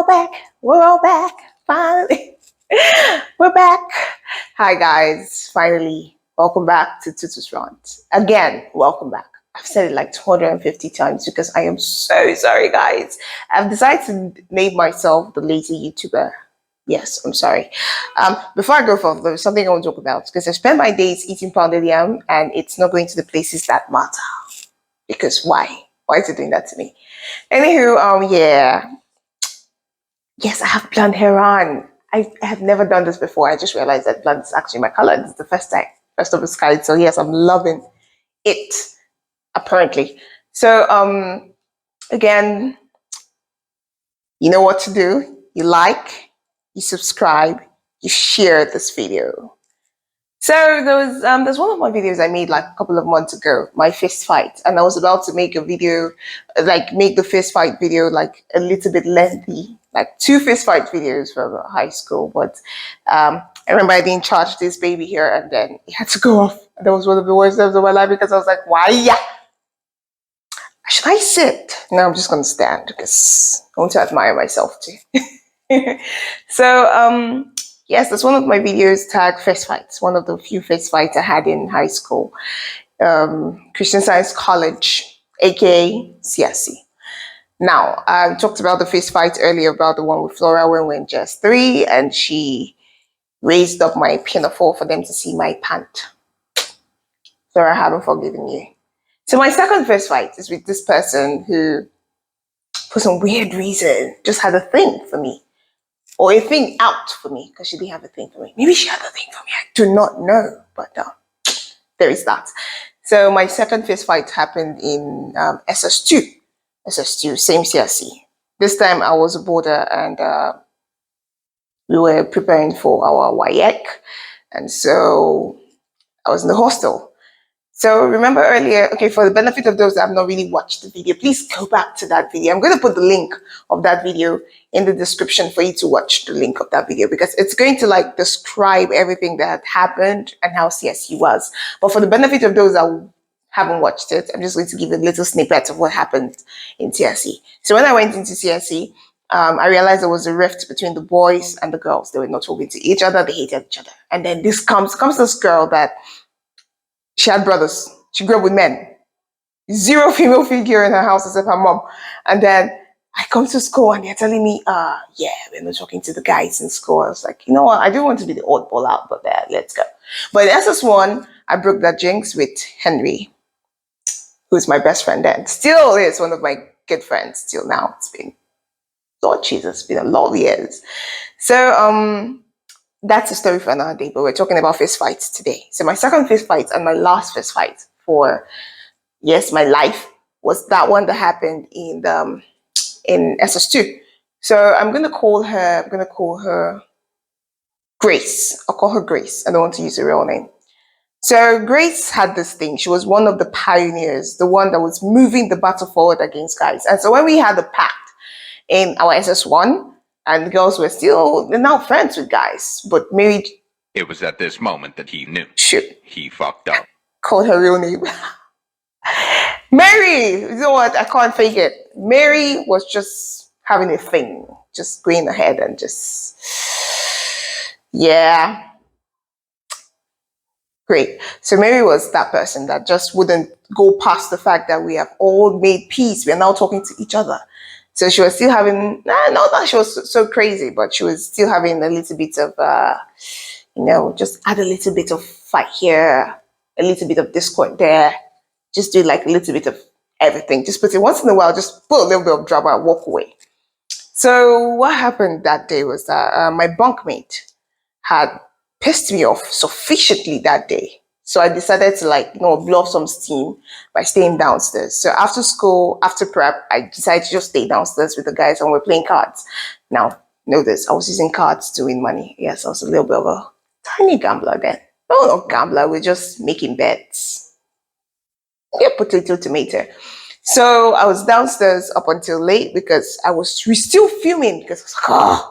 all back. We're all back. Finally. We're back. Hi, guys. Finally. Welcome back to TUTU'S. Again, welcome back. I've said it like 250 times because I am so sorry, guys. I've decided to name myself the lazy YouTuber. Yes, I'm sorry. Before I go further, there's something I want to talk about because I spend my days eating pounded yam and it's not going to the places that matter. Because why? Why is it doing that to me? Anywho, yeah. Yes, I have blonde hair on. I have never done this before. I just realized that blonde is actually my color. This is the first time, first of its kind. So yes, I'm loving it, apparently. So again, you know what to do. You like, you subscribe, you share this video. So there's one of my videos I made like a couple of months ago, my fist fight, and I was about to make a video, like make the fist fight video like a little bit lengthy, like 2 fist fight videos from high school. But I remember I didn't charge this baby here, and then it had to go off. That was one of the worst times of my life because I was like, why? Yeah. Should I sit? No, I'm just gonna stand because I want to admire myself too. So yes, that's one of my videos tagged fist fights, one of the few fist fights I had in high school. Christian Science College, aka CSC. Now, I talked about the fist fight earlier about the one with Flora when we were in just 3, and she raised up my pinafore for them to see my pant. Flora, I haven't forgiven you. So my second fist fight is with this person who, for some weird reason, just had a thing for me. Or a thing out for me, because she didn't have a thing for me. Maybe she had a thing for me. I do not know, but there is that. So my second fist fight happened in SS2. SS2, same CSC. This time I was a boarder and we were preparing for our WIEC. And so I was in the hostel. So remember earlier, okay, for the benefit of those that have not really watched the video, please go back to that video. I'm going to put the link of that video in the description for you to watch the link of that video because it's going to like describe everything that happened and how CSC was. But for the benefit of those that haven't watched it, I'm just going to give a little snippet of what happened in CSC. So when I went into CSC, I realized there was a rift between the boys and the girls. They were not talking to each other. They hated each other. And then this comes this girl that she had brothers. She grew up with men. 0 female figure in her house except her mom. And then I come to school and they're telling me, yeah, we're not talking to the guys in school. I was like, you know what? I do want to be the oddball out, but let's go. But in SS1, I broke that jinx with Henry, who's my best friend then. Still is one of my good friends still now. It's been, Lord Jesus, it's been a lot of years. So, that's a story for another day, but we're talking about fist fights today. So my second fist fight and my last fist fight for, yes, my life was that one that happened in SS2. So I'm going to call her Grace. I'll call her Grace. I don't want to use her real name. So Grace had this thing. She was one of the pioneers, the one that was moving the battle forward against guys. And so when we had the pact in our SS1, and the girls were still, they're now friends with guys, but married. It was at this moment that he knew. Shoot. He fucked up. Called her real name. Mary! You know what? I can't fake it. Mary was just having a thing. Just going ahead and just... Yeah. Great. So Mary was that person that just wouldn't go past the fact that we have all made peace. We're now talking to each other. So she was still having, not that she was so crazy, but she was still having a little bit of, just add a little bit of fight here, a little bit of discord there, just do like a little bit of everything. Just put it once in a while, just put a little bit of drama and walk away. So what happened that day was that my bunkmate had pissed me off sufficiently that day. So I decided to blow off some steam by staying downstairs. So after school, after prep, I decided to just stay downstairs with the guys and we're playing cards. Now, know this, I was using cards to win money. Yes, I was a little bit of a tiny gambler then. No, not gambler, we're just making bets. Yeah, potato, tomato. So I was downstairs up until late because we still fuming because I was like,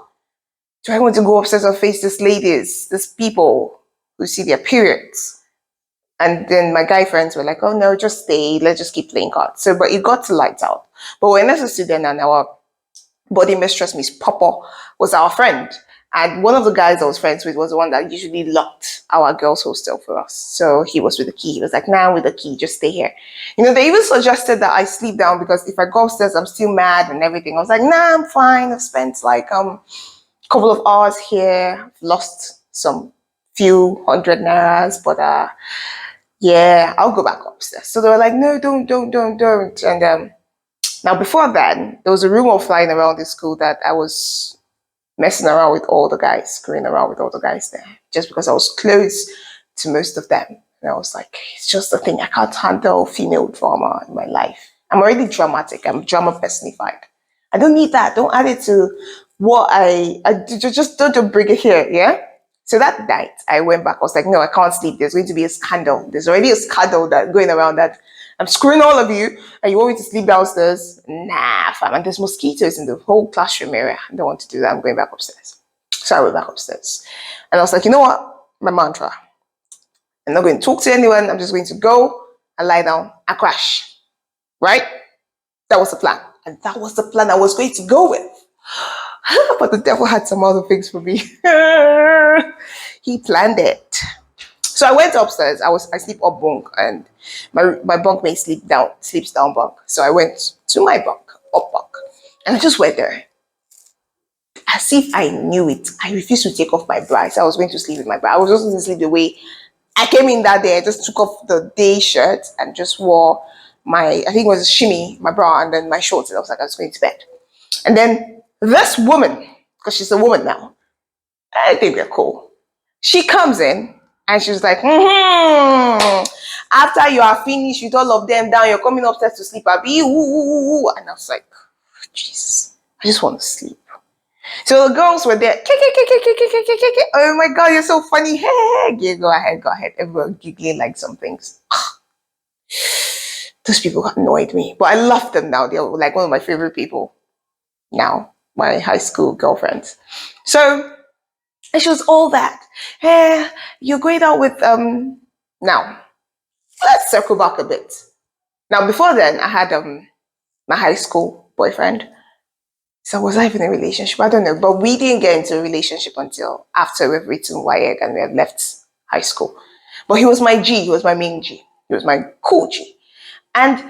do I want to go upstairs and face these people who see their periods? And then my guy friends were like, oh no, just stay. Let's just keep playing cards. So, but it got to lights out. But we're not a student and our body mistress, Miss Papa, was our friend. And one of the guys I was friends with was the one that usually locked our girls' hostel for us. So he was with the key. He was like, nah, I'm with the key, just stay here. You know, they even suggested that I sleep down because if I go upstairs, I'm still mad and everything. I was like, nah, I'm fine. I've spent like a couple of hours here. I've lost some few hundred nairas, but yeah, I'll go back upstairs. So they were like, no, don't. And now before then, there was a rumor flying around the school that I was messing around with all the guys, screwing around with all the guys there, just because I was close to most of them. And I was like, it's just a thing. I can't handle female drama in my life. I'm already dramatic. I'm drama personified. I don't need that. Don't add it to what just don't bring it here. Yeah. So that night I went back. I was like, no, I can't sleep. There's going to be a scandal. There's already a scandal that going around that I'm screwing all of you and you want me to sleep downstairs? Nah, fam. And there's mosquitoes in the whole classroom area. I don't want to do that. I'm going back upstairs. So I went back upstairs. And I was like, you know what? My mantra. I'm not going to talk to anyone. I'm just going to go and lie down and crash. Right? That was the plan. And that was the plan I was going to go with. But the devil had some other things for me. He planned it. So I went upstairs. I sleep up bunk, and my bunkmate sleeps down bunk. So I went to my bunk, up bunk, and I just went there. As if I knew it. I refused to take off my bra. So I was going to sleep with my bra. I was just going to sleep the way I came in that day. I just took off the day shirt and just wore I think it was a shimmy, my bra, and then my shorts. And I was like, I was going to bed. And then this woman, because she's a woman now, I think they're cool. She comes in and she was like, after you are finished with all of them down, you're coming upstairs to sleep. And I was like, Jesus, I just want to sleep. So the girls were there. Oh my God, you're so funny. Hey, yeah, go ahead. Everyone giggling like some things. Those people annoyed me, but I love them now. They're like one of my favorite people now, my high school girlfriends. So, and she was all that. Hey, you're going out with now. Let's circle back a bit. Now, before then, I had my high school boyfriend. So was I even in a relationship? I don't know. But we didn't get into a relationship until after we've written YEG and we had left high school. But he was my G. He was my main G. He was my cool G. And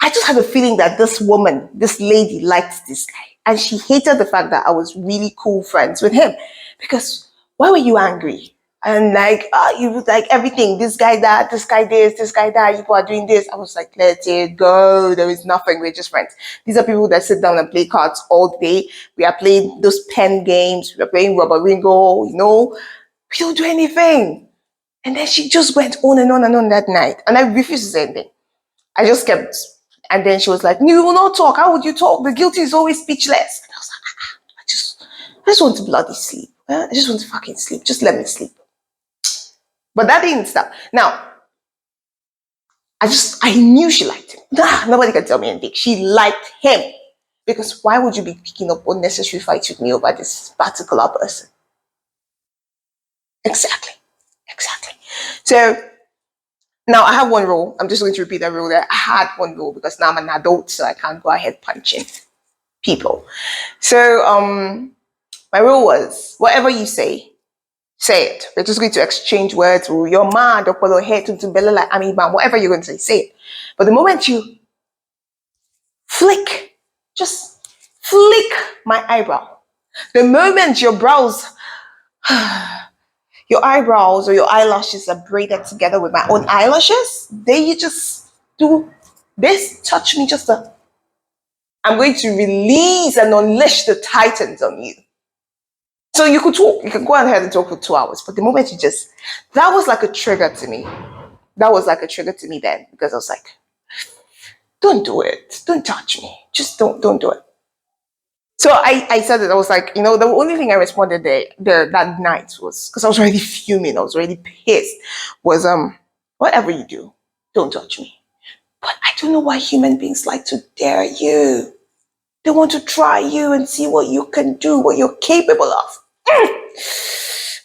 I just had a feeling that this woman, this lady, liked this guy. And she hated the fact that I was really cool friends with him. Because why were you angry? And like, you was like everything, this guy that, this guy this, this guy that, you are doing this. I was like, let it go. There is nothing. We're just friends. These are people that sit down and play cards all day. We are playing those pen games. We are playing rubber ringo, you know. We don't do anything. And then she just went on and on and on that night. And I refused to say anything. I just kept, and then she was like, you will not talk. How would you talk? The guilty is always speechless. And I was like, I just want to bloody sleep. I just want to fucking sleep. Just let me sleep. But that didn't stop. Now, I knew she liked him. Nobody can tell me anything. She liked him. Because why would you be picking up unnecessary fights with me over this particular person? Exactly. So, now I have one rule. I'm just going to repeat that rule there. I had one rule because now I'm an adult, so I can't go ahead punching people. So my rule was whatever you say it. We're just going to exchange words. You're mad, or whatever you're going to say it. But the moment you just flick my eyebrow, the moment your eyebrows or your eyelashes are braided together with my own eyelashes, then you just do this, touch me I'm going to release and unleash the titans on you. So you could talk, you can go ahead and talk for 2 hours, but the moment that was like a trigger to me. That was like a trigger to me then, because I was like, don't do it. Don't touch me. Just don't do it. So I said it. I was like, the only thing I responded there that night was, because I was already fuming, I was already pissed, was whatever you do, don't touch me. But I don't know why human beings like to dare you. They want to try you and see what you can do, what you're capable of.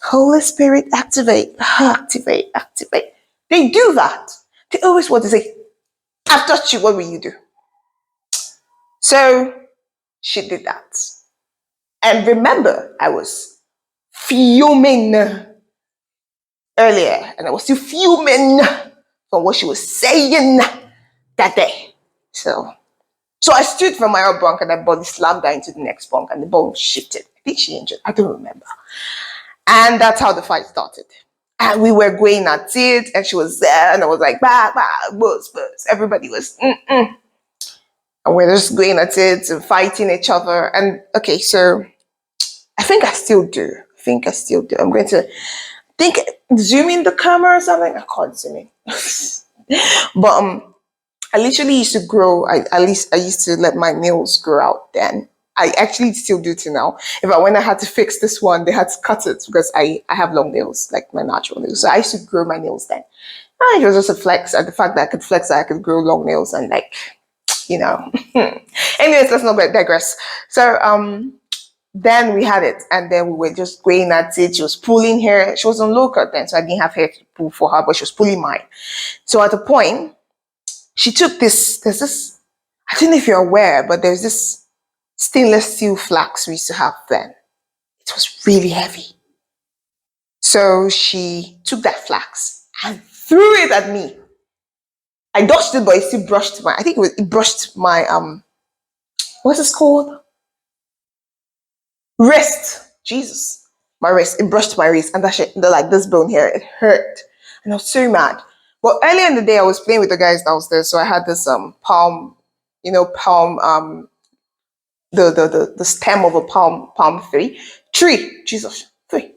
Holy Spirit, activate. They do that. They always want to say, I've touched you, what will you do? So she did that. And remember, I was fuming earlier, and I was still fuming from what she was saying that day. So I stood from my own bunk and I body slammed her into the next bunk and the bone shifted. I think she injured. I don't remember. And that's how the fight started. And we were going at it, and she was there, and I was like, bah, bah, buzz, buzz. Everybody was, mm-mm. And we're just going at it and fighting each other. And okay, so I think I still do. I'm going to zoom in the camera or something. I can't zoom in. But I literally used to grow. At least I used to let my nails grow out then. I actually still do to now. When I had to fix this one, they had to cut it because I have long nails, like my natural nails. So I used to grow my nails then. And it was just a flex. And the fact that I could flex, that I could grow long nails and like, you know. Anyways, let's not digress. So then we had it, and then we were just going at it. She was pulling hair. She was on low cut then, so I didn't have hair to pull for her, but she was pulling mine. So at a point, she took there's this, I don't know if you're aware, but there's this stainless steel flax we used to have then. It was really heavy. So she took that flax and threw it at me. I dodged it, but it still brushed my, I think it brushed my, what's this called? Wrist. Jesus. My wrist. It brushed my wrist, and that shit, like this bone here, it hurt. And I was so mad. But earlier in the day, I was playing with the guys downstairs, so I had this palm, the stem of a palm tree. Jesus, three.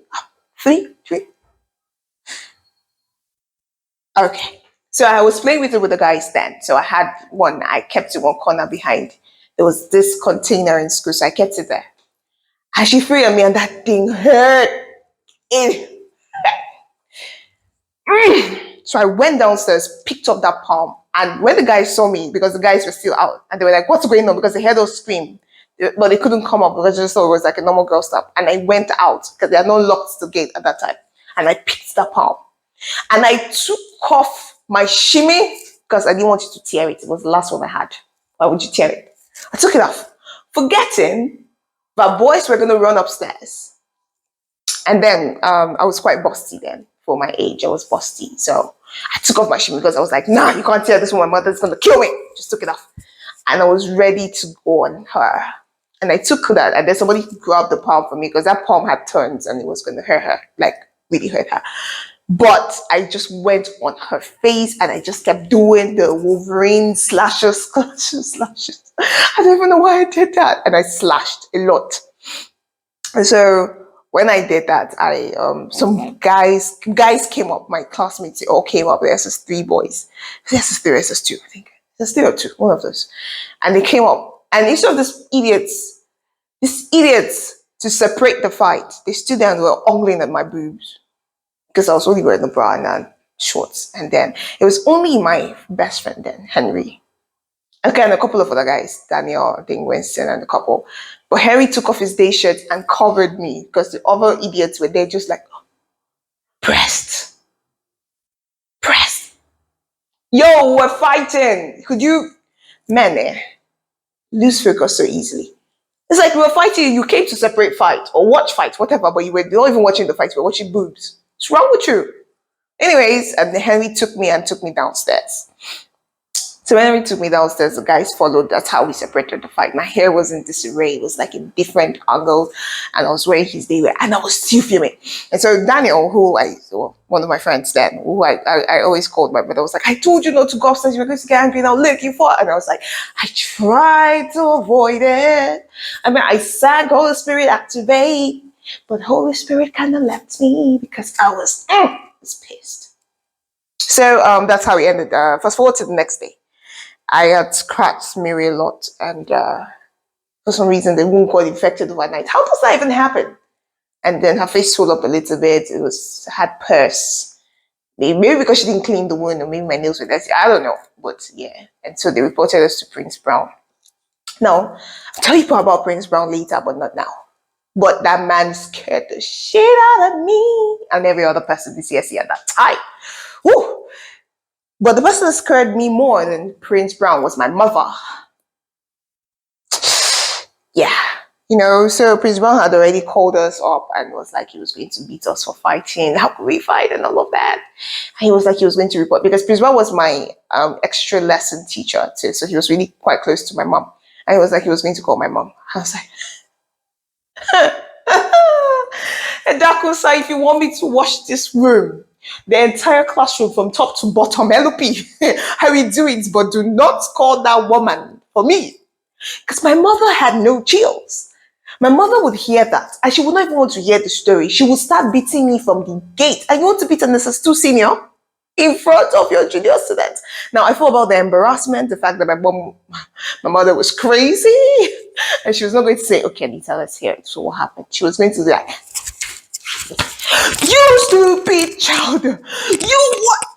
Okay. So I was playing with it with the guys then. So I had one, I kept it one corner behind. There was this container in school, so I kept it there. And she threw it at me, and that thing hurt. So I went downstairs, picked up that palm, and when the guys saw me, because the guys were still out, and they were like, "What's going on?" Because they heard us scream, but they couldn't come up because they just thought it was like a normal girl stuff. And I went out because there are no locks to the gate at that time, and I picked that palm, and I took off my shimmy because I didn't want you to tear it. It was the last one I had. Why would you tear it? I took it off, forgetting that boys were going to run upstairs. And then I was quite busty then. For my age, I was busty. So I took off my shimmy because I was like, nah, you can't tear this one. My mother's going to kill me. Just took it off. And I was ready to go on her. And I took that, and then somebody grabbed the palm for me because that palm had turns and it was going to hurt her, like really hurt her. But I just went on her face and I just kept doing the Wolverine slashes. I don't even know why I did that. And I slashed a lot. And so when I did that, some guys came up, my classmates, they all came up, the SS3 boys. SS3, SS2, I think. SS3 or 2, one of those. And they came up. And instead of these idiots to separate the fight, they stood there and were ogling at my boobs. Because I was only wearing the bra and shorts. And then it was only my best friend then, Henry. Okay, and a couple of other guys, Daniel, I think Winston, and a couple. But Henry took off his day shirt and covered me because the other idiots were there just like, breast. Yo, we're fighting. Could you, men, lose focus so easily? It's like we were fighting, you came to separate fight or watch fight, whatever, but you were not even watching the fight, you were watching boobs. What's wrong with you? Anyways, and Henry took me downstairs. So when Henry took me downstairs, the guys followed. That's how we separated the fight. My hair was in disarray. It was like in different angles. And I was wearing his daywear. And I was still filming. And so Daniel, one of my friends then, who I always called my brother, was like, I told you not to go upstairs. You were going to get angry and I'll lick you for it. And I was like, I tried to avoid it. I mean, I sang Holy Spirit activate. But Holy Spirit kind of left me because I was pissed. So that's how we ended. Fast forward to the next day. I had scratched Mary a lot, and for some reason the wound got infected overnight. How does that even happen? And then her face swelled up a little bit. It had pus. Maybe because she didn't clean the wound, or maybe my nails were dirty. I don't know, but yeah. And so they reported us to Prince Brown. Now, I'll tell you about Prince Brown later, but not now. But that man scared the shit out of me and every other person in CSE at that time. Woo! But the person that scared me more than Prince Brown was my mother. Yeah. So Prince Brown had already called us up and was like he was going to beat us for fighting. How could we fight and all of that? And he was like he was going to report because Prince Brown was my extra lesson teacher too. So he was really quite close to my mom. And he was like he was going to call my mom. I was like, and Dakusa, if you want me to wash this room, the entire classroom from top to bottom, LP, I will do it, but do not call that woman for me. Because my mother had no chills. My mother would hear that, and she would not even want to hear the story. She would start beating me from the gate. And you want to beat an SS2 senior in front of your junior students? Now, I feel about the embarrassment, the fact that my mother was crazy, and she was not going to say, okay, Anita, let's hear it. So what happened? She was going to be like, you stupid child, you what?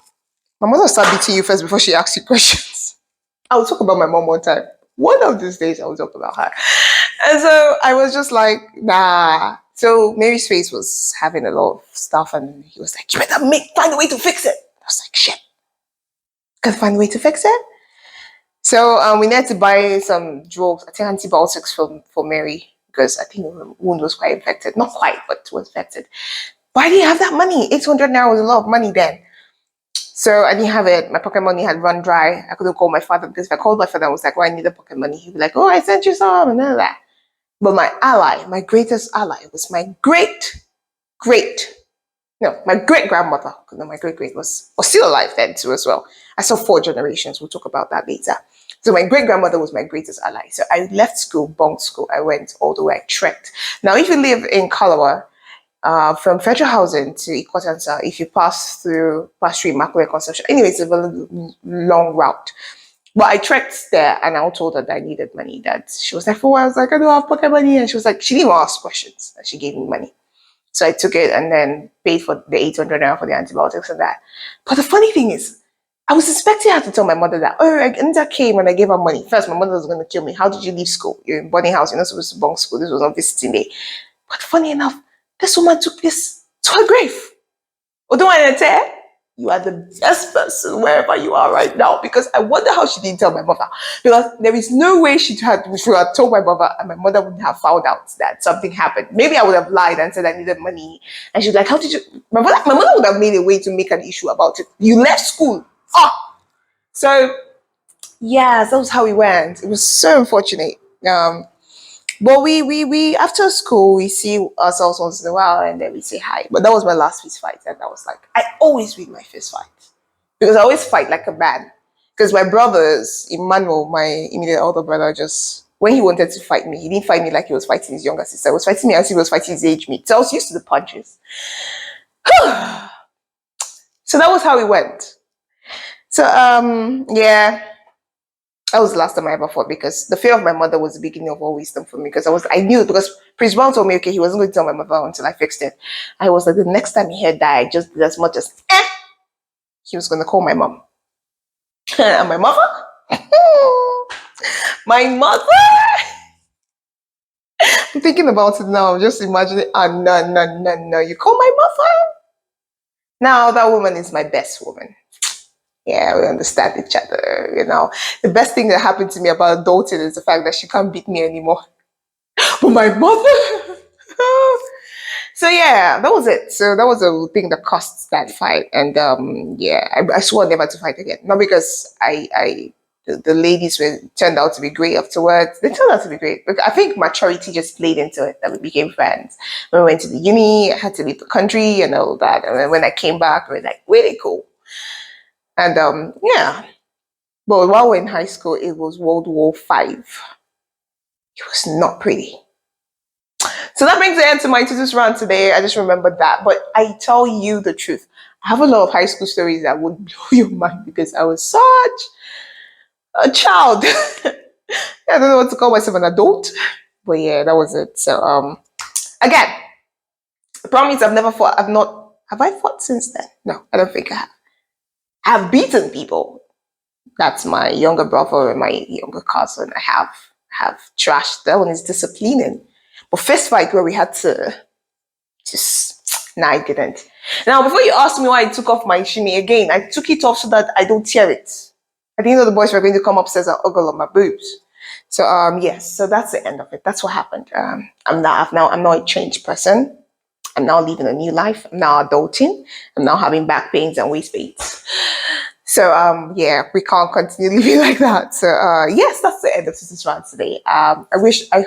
My mother will start beating you first before she asks you questions. I will talk about my mom one time. One of these days, I will talk about her. And so I was just like, nah. So Mary's face was having a lot of stuff, and he was like, you better find a way to fix it. I was like, shit. Gotta find a way to fix it. So we needed to buy some drugs, I think antibiotics for Mary, because I think the wound was quite infected. Not quite, but was infected. But I didn't have that money. 800 naira was a lot of money then. So I didn't have it. My pocket money had run dry. I couldn't call my father because if I called my father, I was like, oh, I need the pocket money. He'd be like, oh, I sent you some and all that. But my ally, my greatest ally was my my great grandmother. No, my great was still alive then too as well. I saw 4 generations. We'll talk about that later. So my great grandmother was my greatest ally. So I left school, bunked school. I went all the way, I trekked. Now, if you live in Kalawa, from Federal Housing to Ikotansa, if you pass through Immaculate Conception, anyway, it's a very long route. But I trekked there and I told her that I needed money. That she was like, for what? I was like, I don't have pocket money. And she was like, she didn't even ask questions. And she gave me money. So I took it and then paid for the 800 naira for the antibiotics and that. But the funny thing is, I was expecting her to tell my mother that, oh, Anita came and I gave her money. First, my mother was going to kill me. How did you leave school? You're in boarding house. You're not supposed to bunk school. This was on visiting day. But funny enough, this woman took this to her grave. Although I didn't tell, you are the best person wherever you are right now, because I wonder how she didn't tell my mother. Because there is no way she had told my mother, and my mother wouldn't have found out that something happened. Maybe I would have lied and said I needed money. And she was like, how did you? My mother would have made a way to make an issue about it. You left school. So, yeah, that was how we went. It was so unfortunate. But we after school we see ourselves once in a while and then we say hi. But that was my last fist fight, and I was like, I always win my fist fight because I always fight like a man. Because my brothers, Emmanuel, my immediate older brother, just when he wanted to fight me, he didn't fight me like he was fighting his younger sister. He was fighting me as he was fighting his age mate. So I was used to the punches. So that was how it went. So yeah. That was the last time I ever fought because the fear of my mother was the beginning of all wisdom for me because I knew because Prince Brown told me, okay, he wasn't going to tell my mother until I fixed it. I was like, the next time he heard that, I just did as much as, he was going to call my mom. And my mother? My mother? I'm thinking about it now. I'm just imagining, no, you call my mother? Now that woman is my best woman. Yeah, we understand each other, The best thing that happened to me about adulting is the fact that she can't beat me anymore. But my mother! So yeah, that was it. So that was a thing that cost that fight. And yeah, I swore never to fight again. Not because the ladies turned out to be great afterwards. They turned out to be great. But I think maturity just played into it that we became friends. When we went to the uni, I had to leave the country and all that. And then when I came back, we were like, really cool. And yeah, but while we're in high school, it was World War V. It was not pretty. So that brings the end to my TUTU'S rant today. I just remembered that. But I tell you the truth, I have a lot of high school stories that would blow your mind because I was such a child. I don't know what to call myself, an adult. But yeah, that was it. So again, I promise I've never fought. Have I fought since then? No, I don't think I have. I've beaten people. That's my younger brother and my younger cousin. I have trashed. That one is disciplining. But first fight where we had to just, nah, I didn't. Now, before you ask me why I took off my shimmy again, I took it off so that I don't tear it. I didn't know the boys were going to come upstairs and ogle on my boobs. So yes, so that's the end of it. That's what happened. I'm now a changed person. I'm now living a new life. I'm now adulting. I'm now having back pains and waist pains. So yeah, we can't continue living like that. So yes, that's the end of this round today. I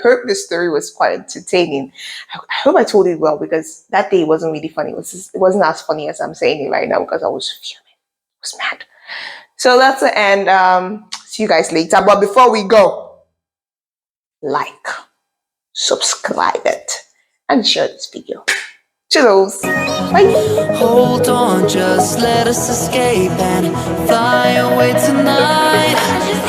hope this story was quite entertaining. I hope I told it well because that day wasn't really funny. It wasn't as funny as I'm saying it right now because I was fuming. I was mad. So that's the end. See you guys later. But before we go, like, subscribe it, and share this video. Toodles. Bye. Hold on, just let us escape and fly away tonight.